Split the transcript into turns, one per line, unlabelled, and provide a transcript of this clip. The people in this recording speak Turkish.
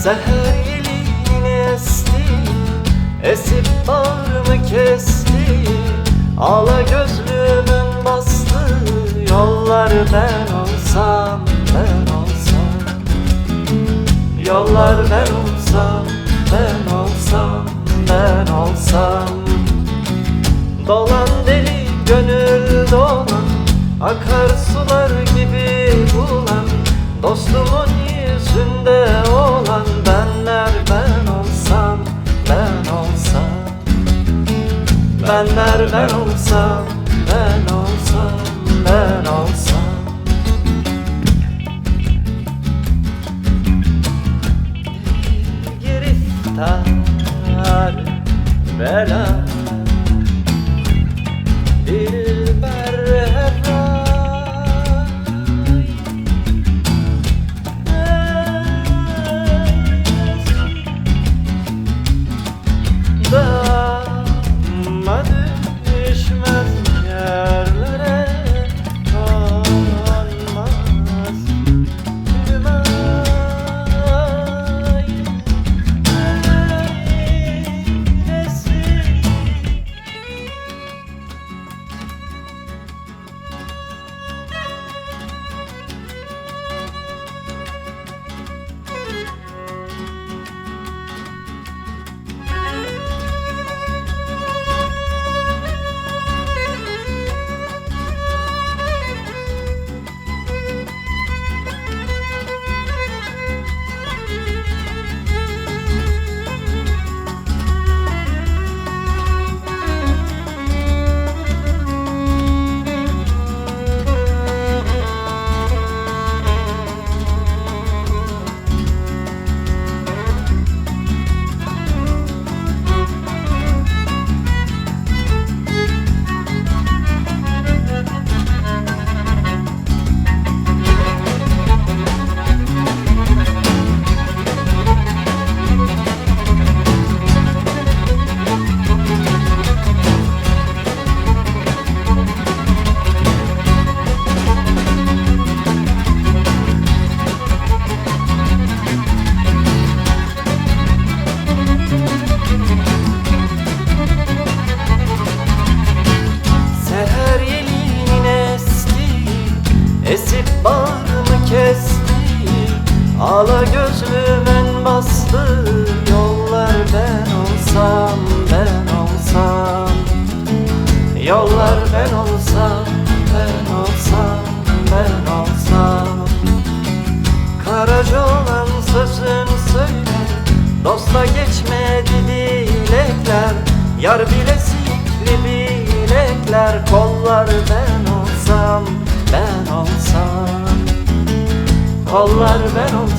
Seher yelini esti, esip bağrımı kesti. Ağla gözlümün bastı yollar, ben olsam, ben olsam. Yollar ben olsam, ben olsam, ben olsam. Dolan deli gönül dolan, akarsular gibi bulan, dostumun yüzünde olan benler, ben olsam, ben olsam. Benler ben olsam, ben olsam, ben olsam. Giriftar bela, dilber dağıma düşmez yerlere konmaz. Esip bağrımı kesti, ağla gözlümün bastı yollar, ben olsam, ben olsam. Yollar ben olsam, ben olsam, ben olsam. Karaca olan sözün söyle, dosta geçmedi dilekler. Yar bilezikli bilekler, kollar ben olsam, ben olsam. Kollar ben olsam.